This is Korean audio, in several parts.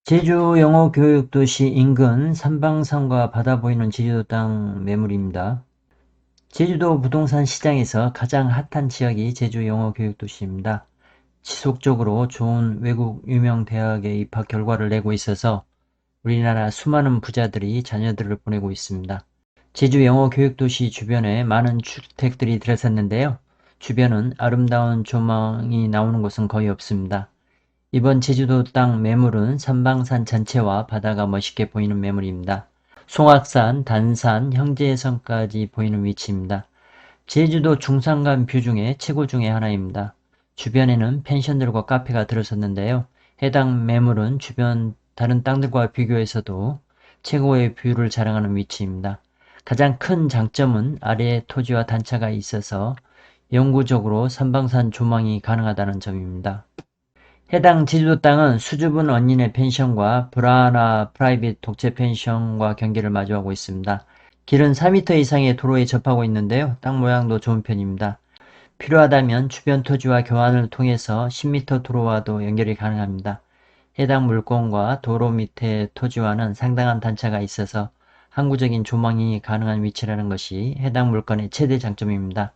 제주 영어교육도시 인근 삼방산과 바다 보이는 제주도 땅 매물입니다. 제주도 부동산 시장에서 가장 핫한 지역이 제주 영어교육도시입니다. 지속적으로 좋은 외국 유명 대학에 입학 결과를 내고 있어서 우리나라 수많은 부자들이 자녀들을 보내고 있습니다. 제주 영어교육도시 주변에 많은 주택들이 들어섰는데요. 주변은 아름다운 조망이 나오는 곳은 거의 없습니다. 이번 제주도 땅 매물은 삼방산 전체와 바다가 멋있게 보이는 매물입니다. 송악산, 단산, 형제섬까지 보이는 위치입니다. 제주도 중산간 뷰 중에 최고 중에 하나입니다. 주변에는 펜션들과 카페가 들어섰는데요. 해당 매물은 주변 다른 땅들과 비교해서도 최고의 뷰를 자랑하는 위치입니다. 가장 큰 장점은 아래에 토지와 단차가 있어서 영구적으로 삼방산 조망이 가능하다는 점입니다. 해당 제주도 땅은 수줍은 언니네 펜션과 브라나 프라이빗 독채 펜션과 경계를 마주하고 있습니다. 길은 4m 이상의 도로에 접하고 있는데요. 땅 모양도 좋은 편입니다. 필요하다면 주변 토지와 교환을 통해서 10m 도로와도 연결이 가능합니다. 해당 물건과 도로 밑의 토지와는 상당한 단차가 있어서 항구적인 조망이 가능한 위치라는 것이 해당 물건의 최대 장점입니다.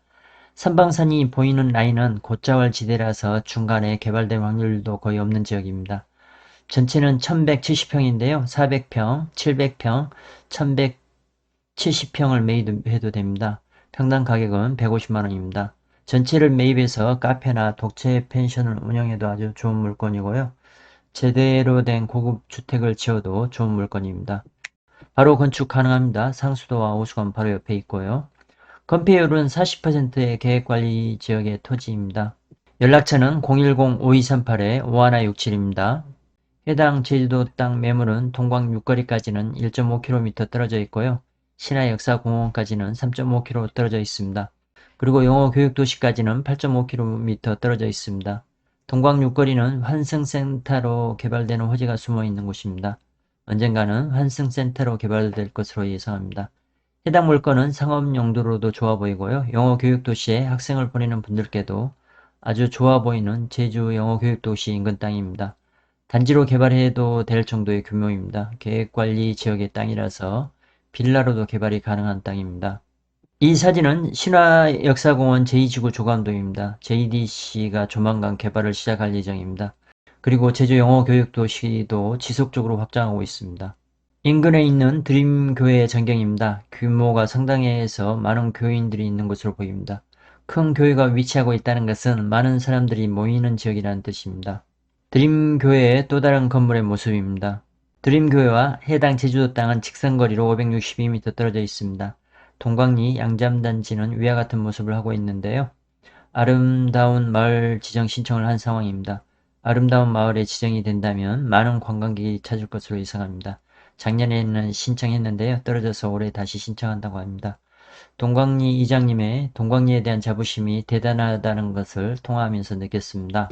삼방산이 보이는 라인은 곧자월 지대라서 중간에 개발될 확률도 거의 없는 지역입니다. 전체는 1170평인데요. 400평, 700평, 1170평을 매입해도 됩니다. 평당 가격은 150만원입니다. 전체를 매입해서 카페나 독채 펜션을 운영해도 아주 좋은 물건이고요. 제대로 된 고급 주택을 지어도 좋은 물건입니다. 바로 건축 가능합니다. 상수도와 호수관 바로 옆에 있고요. 건폐율은 40%의 계획관리 지역의 토지입니다. 연락처는 010-5238-5167입니다. 해당 제주도 땅 매물은 동광 육거리까지는 1.5km 떨어져 있고요. 신화역사공원까지는 3.5km 떨어져 있습니다. 그리고 영어교육도시까지는 8.5km 떨어져 있습니다. 동광 육거리는 환승센터로 개발되는 호재가 숨어있는 곳입니다. 언젠가는 환승센터로 개발될 것으로 예상합니다. 해당 물건은 상업 용도로도 좋아 보이고요. 영어 교육 도시에 학생을 보내는 분들께도 아주 좋아 보이는 제주 영어 교육 도시 인근 땅입니다. 단지로 개발해도 될 정도의 규모입니다. 계획관리 지역의 땅이라서 빌라로도 개발이 가능한 땅입니다. 이 사진은 신화역사공원 제2지구 조감도입니다. JDC가 조만간 개발을 시작할 예정입니다. 그리고 제주 영어교육도시도 지속적으로 확장하고 있습니다. 인근에 있는 드림교회 전경입니다. 규모가 상당해서 많은 교인들이 있는 것으로 보입니다. 큰 교회가 위치하고 있다는 것은 많은 사람들이 모이는 지역이라는 뜻입니다. 드림교회의 또 다른 건물의 모습입니다. 드림교회와 해당 제주도 땅은 직선거리로 562m 떨어져 있습니다. 동광리 양잠단지는 위와 같은 모습을 하고 있는데요. 아름다운 마을 지정 신청을 한 상황입니다. 아름다운 마을에 지정이 된다면 많은 관광객이 찾을 것으로 예상합니다. 작년에는 신청했는데요. 떨어져서 올해 다시 신청한다고 합니다. 동광리 이장님의 동광리에 대한 자부심이 대단하다는 것을 통화하면서 느꼈습니다.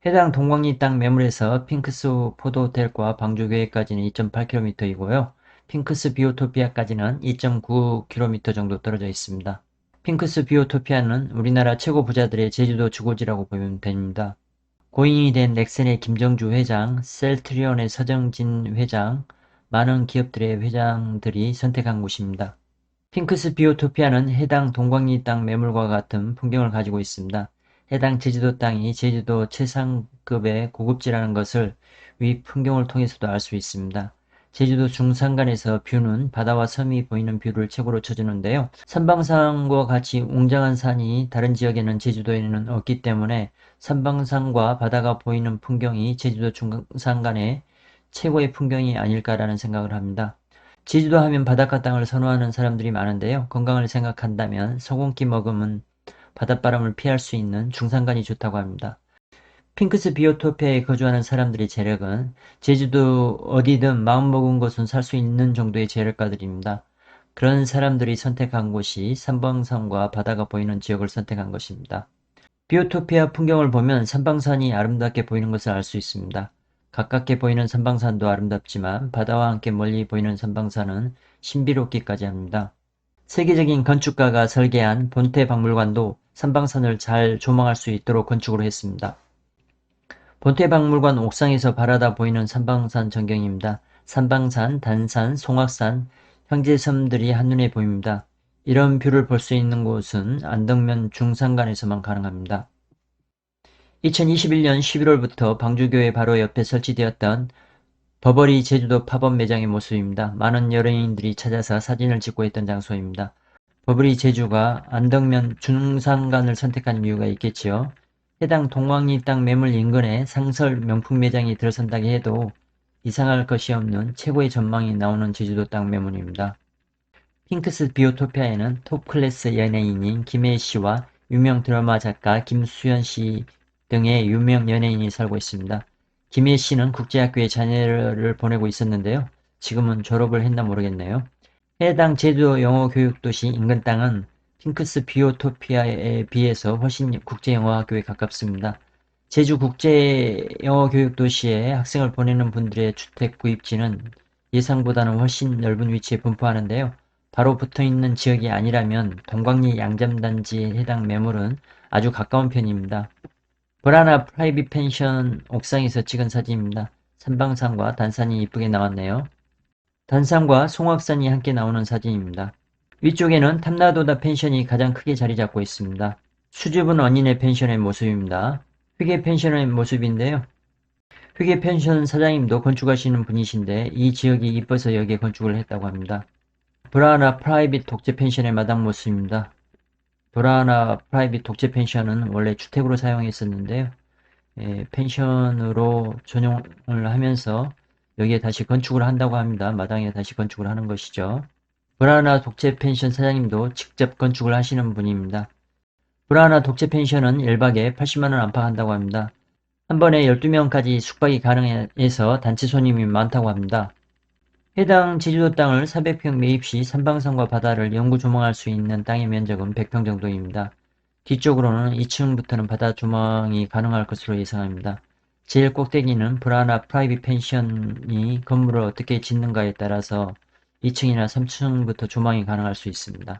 해당 동광리 땅 매물에서 핑크스 포도호텔과 방주교회까지는 2.8km이고요. 핑크스 비오토피아까지는 2.9km 정도 떨어져 있습니다. 핑크스 비오토피아는 우리나라 최고 부자들의 제주도 주거지라고 보면 됩니다. 고인이 된 넥센의 김정주 회장, 셀트리온의 서정진 회장, 많은 기업들의 회장들이 선택한 곳입니다. 핑크스 비오토피아는 해당 동광리 땅 매물과 같은 풍경을 가지고 있습니다. 해당 제주도 땅이 제주도 최상급의 고급지라는 것을 위 풍경을 통해서도 알 수 있습니다. 제주도 중산간에서 뷰는 바다와 섬이 보이는 뷰를 최고로 쳐주는데요. 삼방산과 같이 웅장한 산이 다른 지역에는 제주도에는 없기 때문에 삼방산과 바다가 보이는 풍경이 제주도 중산간의 최고의 풍경이 아닐까라는 생각을 합니다. 제주도 하면 바닷가 땅을 선호하는 사람들이 많은데요. 건강을 생각한다면 소금기 머금은 바닷바람을 피할 수 있는 중산간이 좋다고 합니다. 핑크스 비오토피아에 거주하는 사람들의 재력은 제주도 어디든 마음먹은 곳은 살 수 있는 정도의 재력가들입니다. 그런 사람들이 선택한 곳이 삼방산과 바다가 보이는 지역을 선택한 것입니다. 비오토피아 풍경을 보면 삼방산이 아름답게 보이는 것을 알 수 있습니다. 가깝게 보이는 삼방산도 아름답지만 바다와 함께 멀리 보이는 삼방산은 신비롭기까지 합니다. 세계적인 건축가가 설계한 본태 박물관도 삼방산을 잘 조망할 수 있도록 건축을 했습니다. 본태박물관 옥상에서 바라다 보이는 삼방산 전경입니다. 삼방산, 단산, 송악산, 형제섬들이 한눈에 보입니다. 이런 뷰를 볼 수 있는 곳은 안덕면 중산간에서만 가능합니다. 2021년 11월부터 방주교회 바로 옆에 설치되었던 버버리 제주도 팝업 매장의 모습입니다. 많은 연예인들이 찾아서 사진을 찍고 있던 장소입니다. 버버리 제주가 안덕면 중산간을 선택한 이유가 있겠지요. 해당 동광리 땅 매물 인근에 상설 명품 매장이 들어선다고 해도 이상할 것이 없는 최고의 전망이 나오는 제주도 땅 매물입니다. 핑크스 비오토피아에는 톱클래스 연예인인 김혜희 씨와 유명 드라마 작가 김수현 씨 등의 유명 연예인이 살고 있습니다. 김혜희 씨는 국제학교에 자녀를 보내고 있었는데요. 지금은 졸업을 했나 모르겠네요. 해당 제주도 영어교육도시 인근 땅은 핑크스 비오토피아에 비해서 훨씬 국제영어학교에 가깝습니다. 제주 국제영어교육도시에 학생을 보내는 분들의 주택 구입지는 예상보다는 훨씬 넓은 위치에 분포하는데요. 바로 붙어있는 지역이 아니라면 동광리 양잠단지에 해당 매물은 아주 가까운 편입니다. 브라나 프라이빗 펜션 옥상에서 찍은 사진입니다. 삼방산과 단산이 이쁘게 나왔네요. 단산과 송악산이 함께 나오는 사진입니다. 위쪽에는 탐나도다 펜션이 가장 크게 자리 잡고 있습니다. 수줍은 언니네 펜션의 모습입니다. 회계 펜션의 모습인데요. 회계 펜션 사장님도 건축하시는 분이신데 이 지역이 이뻐서 여기에 건축을 했다고 합니다. 브라하나 프라이빗 독재 펜션의 마당 모습입니다. 브라하나 프라이빗 독재 펜션은 원래 주택으로 사용했었는데요. 펜션으로 전용을 하면서 여기에 다시 건축을 한다고 합니다. 마당에 다시 건축을 하는 것이죠. 브라하나 독재 펜션 사장님도 직접 건축을 하시는 분입니다. 브라하나 독재 펜션은 1박에 80만원 안팎한다고 합니다. 한 번에 12명까지 숙박이 가능해서 단체 손님이 많다고 합니다. 해당 제주도 땅을 400평 매입 시 삼방산과 바다를 영구 조망할 수 있는 땅의 면적은 100평 정도입니다. 뒤쪽으로는 2층부터는 바다 조망이 가능할 것으로 예상합니다. 제일 꼭대기는 브라하나 프라이빗 펜션이 건물을 어떻게 짓는가에 따라서 2층이나 3층부터 조망이 가능할 수 있습니다.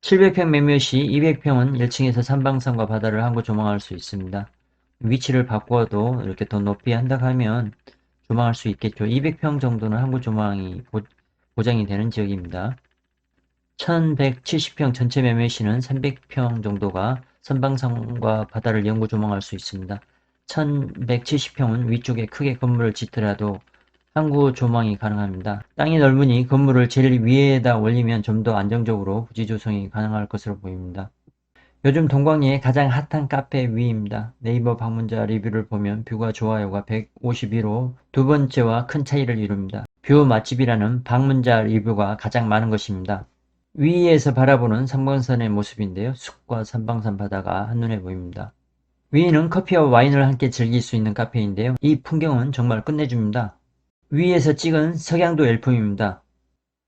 700평 매매 시 200평은 1층에서 삼방산과 바다를 한곳 조망할 수 있습니다. 위치를 바꿔도 이렇게 더 높이 한다고 하면 조망할 수 있겠죠. 200평 정도는 한국 조망이 보장이 되는 지역입니다. 1170평 전체 매매 시는 300평 정도가 선방산과 바다를 영구 조망할 수 있습니다. 1170평은 위쪽에 크게 건물을 짓더라도 항구 조망이 가능합니다. 땅이 넓으니 건물을 제일 위에다 올리면 좀 더 안정적으로 부지 조성이 가능할 것으로 보입니다. 요즘 동광리의 가장 핫한 카페 위입니다. 네이버 방문자 리뷰를 보면 뷰가 좋아요가 151호 두 번째와 큰 차이를 이룹니다. 뷰 맛집이라는 방문자 리뷰가 가장 많은 것입니다. 위에서 바라보는 삼방산의 모습인데요. 숲과 삼방산 바다가 한눈에 보입니다. 위는 커피와 와인을 함께 즐길 수 있는 카페인데요. 이 풍경은 정말 끝내줍니다. 위에서 찍은 석양도 일품입니다.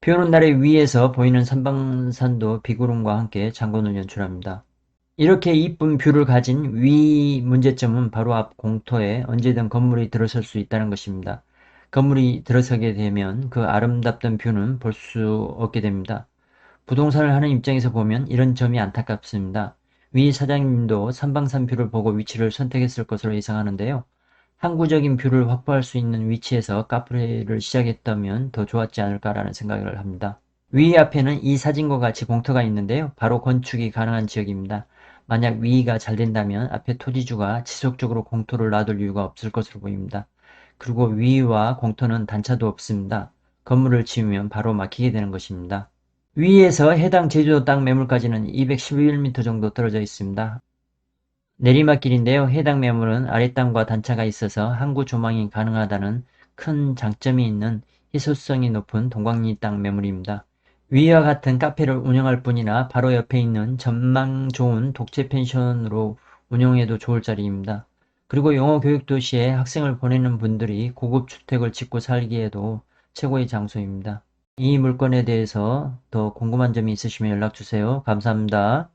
비 오는 날에 위에서 보이는 삼방산도 비구름과 함께 장관을 연출합니다. 이렇게 이쁜 뷰를 가진 위 문제점은 바로 앞 공터에 언제든 건물이 들어설 수 있다는 것입니다. 건물이 들어서게 되면 그 아름답던 뷰는 볼 수 없게 됩니다. 부동산을 하는 입장에서 보면 이런 점이 안타깝습니다. 위 사장님도 삼방산 뷰를 보고 위치를 선택했을 것으로 예상하는데요. 항구적인 뷰를 확보할 수 있는 위치에서 카페를 시작했다면 더 좋았지 않을까라는 생각을 합니다. 위 앞에는 이 사진과 같이 공터가 있는데요. 바로 건축이 가능한 지역입니다. 만약 위가 잘 된다면 앞에 토지주가 지속적으로 공터를 놔둘 이유가 없을 것으로 보입니다. 그리고 위와 공터는 단차도 없습니다. 건물을 지으면 바로 막히게 되는 것입니다. 위에서 해당 제주도 땅 매물까지는 211m 정도 떨어져 있습니다. 내리막길인데요. 해당 매물은 아랫땅과 단차가 있어서 항구 조망이 가능하다는 큰 장점이 있는 희소성이 높은 동광리 땅 매물입니다. 위와 같은 카페를 운영할 뿐이나 바로 옆에 있는 전망 좋은 독채 펜션으로 운영해도 좋을 자리입니다. 그리고 영어교육도시에 학생을 보내는 분들이 고급 주택을 짓고 살기에도 최고의 장소입니다. 이 물건에 대해서 더 궁금한 점이 있으시면 연락주세요. 감사합니다.